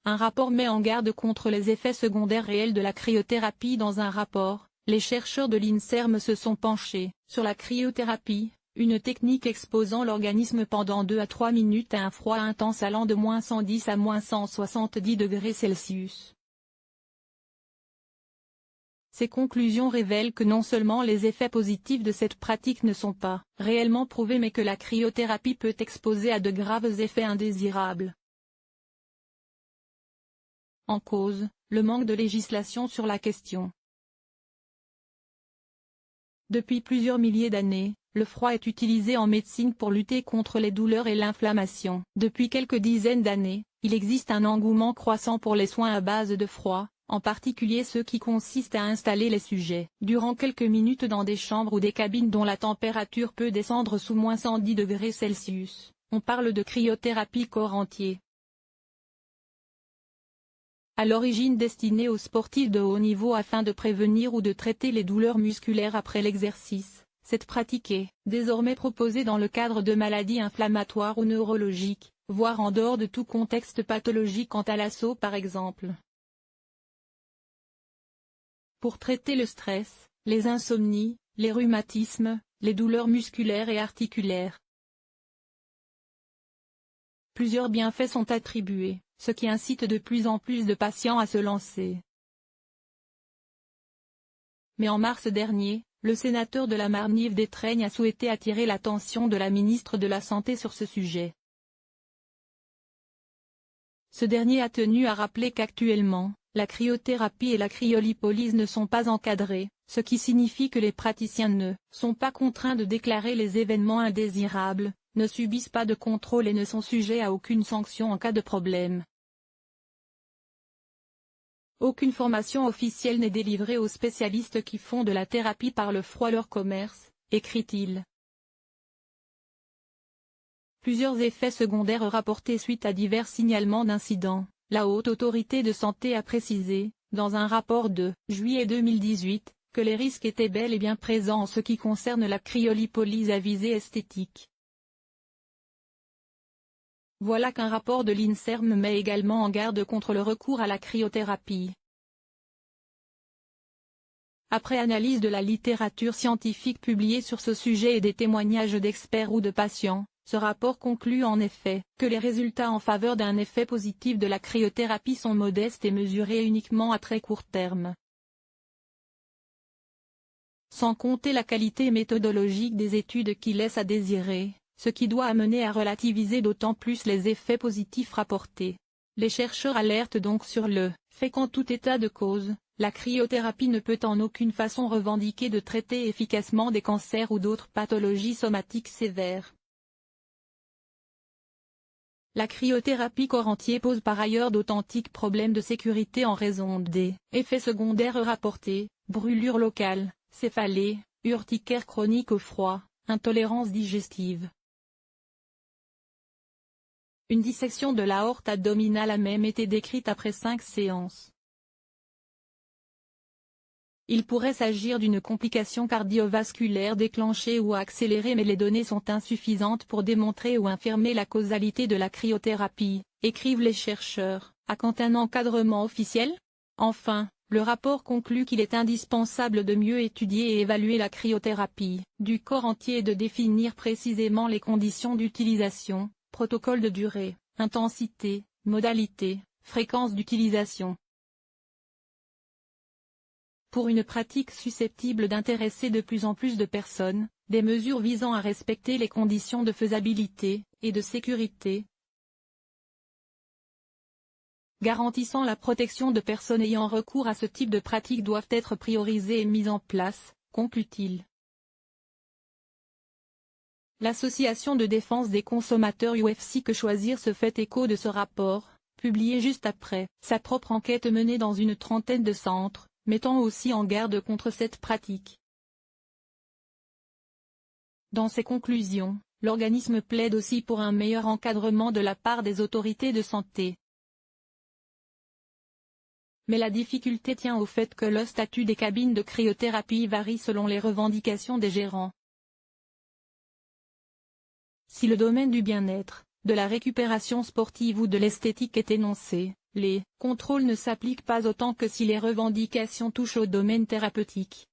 un rapport met en garde contre les effets secondaires réels de la cryothérapie. Dans un rapport, les chercheurs de l'INSERM se sont penchés sur la cryothérapie, une technique exposant l'organisme pendant 2 à 3 minutes à un froid intense allant de -110 à -170 degrés Celsius. Ces conclusions révèlent que non seulement les effets positifs de cette pratique ne sont pas réellement prouvés mais que la cryothérapie peut exposer à de graves effets indésirables. En cause, le manque de législation sur la question. Depuis plusieurs milliers d'années, le froid est utilisé en médecine pour lutter contre les douleurs et l'inflammation. Depuis quelques dizaines d'années, il existe un engouement croissant pour les soins à base de froid, en particulier ceux qui consistent à installer les sujets durant quelques minutes dans des chambres ou des cabines dont la température peut descendre sous -110 degrés Celsius. On parle de cryothérapie corps entier. À l'origine destinée aux sportifs de haut niveau afin de prévenir ou de traiter les douleurs musculaires après l'exercice, cette pratique est désormais proposée dans le cadre de maladies inflammatoires ou neurologiques, voire en dehors de tout contexte pathologique quant à l'asthme par exemple. Pour traiter le stress, les insomnies, les rhumatismes, les douleurs musculaires et articulaires. Plusieurs bienfaits sont attribués, ce qui incite de plus en plus de patients à se lancer. Mais en mars dernier, le sénateur de la Marne Yves Détraigne a souhaité attirer l'attention de la ministre de la Santé sur ce sujet. Ce dernier a tenu à rappeler qu'actuellement, la cryothérapie et la cryolipolyse ne sont pas encadrées, ce qui signifie que les praticiens ne sont pas contraints de déclarer les événements indésirables, ne subissent pas de contrôle et ne sont sujets à aucune sanction en cas de problème. Aucune formation officielle n'est délivrée aux spécialistes qui font de la thérapie par le froid leur commerce, écrit-il. Plusieurs effets secondaires rapportés suite à divers signalements d'incidents. La Haute Autorité de Santé a précisé, dans un rapport de juillet 2018, que les risques étaient bel et bien présents en ce qui concerne la cryolipolyse à visée esthétique. Voilà qu'un rapport de l'INSERM met également en garde contre le recours à la cryothérapie. Après analyse de la littérature scientifique publiée sur ce sujet et des témoignages d'experts ou de patients, ce rapport conclut en effet que les résultats en faveur d'un effet positif de la cryothérapie sont modestes et mesurés uniquement à très court terme. Sans compter la qualité méthodologique des études qui laissent à désirer, ce qui doit amener à relativiser d'autant plus les effets positifs rapportés. Les chercheurs alertent donc sur le fait qu'en tout état de cause, la cryothérapie ne peut en aucune façon revendiquer de traiter efficacement des cancers ou d'autres pathologies somatiques sévères. La cryothérapie corps entier pose par ailleurs d'authentiques problèmes de sécurité en raison des effets secondaires rapportés, brûlures locales, céphalées, urticaire chronique au froid, intolérance digestive. Une dissection de l'aorte abdominale a même été décrite après 5 séances. Il pourrait s'agir d'une complication cardiovasculaire déclenchée ou accélérée mais les données sont insuffisantes pour démontrer ou infirmer la causalité de la cryothérapie, écrivent les chercheurs. À quand un encadrement officiel? Enfin, le rapport conclut qu'il est indispensable de mieux étudier et évaluer la cryothérapie du corps entier et de définir précisément les conditions d'utilisation, protocole de durée, intensité, modalité, fréquence d'utilisation. Pour une pratique susceptible d'intéresser de plus en plus de personnes, des mesures visant à respecter les conditions de faisabilité et de sécurité, garantissant la protection de personnes ayant recours à ce type de pratique doivent être priorisées et mises en place, conclut-il. L'association de défense des consommateurs UFC Que Choisir se fait écho de ce rapport, publié juste après sa propre enquête menée dans une trentaine de centres, mettant aussi en garde contre cette pratique. Dans ses conclusions, l'organisme plaide aussi pour un meilleur encadrement de la part des autorités de santé. Mais la difficulté tient au fait que le statut des cabines de cryothérapie varie selon les revendications des gérants. Si le domaine du bien-être, de la récupération sportive ou de l'esthétique est énoncé, Les contrôles ne s'appliquent pas autant que si les revendications touchent au domaine thérapeutique.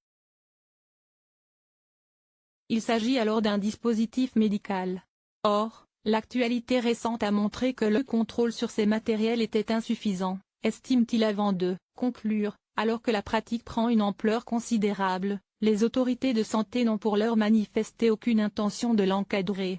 Il s'agit alors d'un dispositif médical. Or, l'actualité récente a montré que le contrôle sur ces matériels était insuffisant, estime-t-il avant de conclure, alors que la pratique prend une ampleur considérable, les autorités de santé n'ont pour l'heure manifesté aucune intention de l'encadrer.